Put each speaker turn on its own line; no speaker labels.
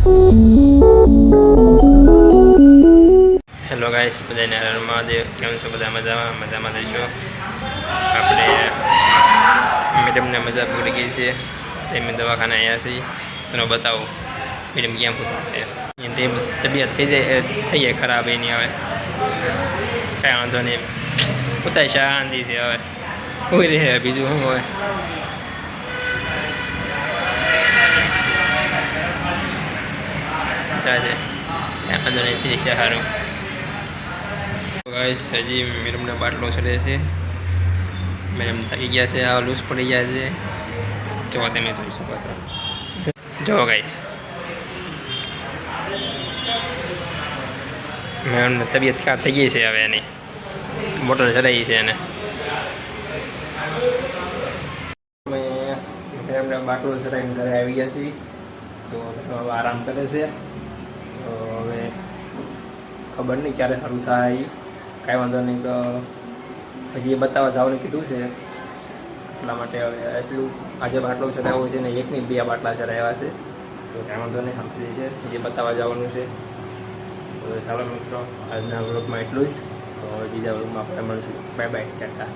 Hello guys, બધાને હર હર મહાદેવ. કેમ છો બધા? મજામાં રહીશો. આપણે મેડમને મજા પડી ગઈ છે. એમને દવાખાને આવ્યા છીએ. એનો બતાવો મેડમ ક્યાં પૂછે એની તબિયત થઈ જાય ખરાબ એની. હવે કાંઈ વાંધો નહીં, પોતા શાંતિથી હવે કોઈ રહે. બીજું શું હોય? છે વાંધો નહીં, તે છે સારું. ગાઈસ, હજી મેડમને બાટલો ચડે છે. મેડમ થાકી ગયા છે, આ લૂઝ પડી ગયા છે. જો તમે જોઈ શકો છો. જો ગાઈસ, મેડમને તબિયત ખરાબ થઈ ગઈ છે. હવે એની બોટલ ચડાવી છે એને. મેડમને બાટલો ચડાવીને ઘરે આવી ગયા છીએ. તો આરામ કરે છે. તો હવે ખબર નહીં ક્યારે સારું થાય. કાંઈ વાંધો નહીં. તો હજી એ બતાવવા જવાનું કીધું છે. એટલા માટે હવે એટલું આજે બાટલો ચડાવ્યો છે ને, એકની 2 બાટલા ચડાવ્યા છે. તો કાંઈ વાંધો નહીં, સમજી છે. હજી બતાવવા જવાનું છે. તો ચાલો મિત્રો, આજના વ્લોગમાં એટલું જ. તો બીજા વ્લોગમાં આપણે મળીશું. Bye bye, Tata.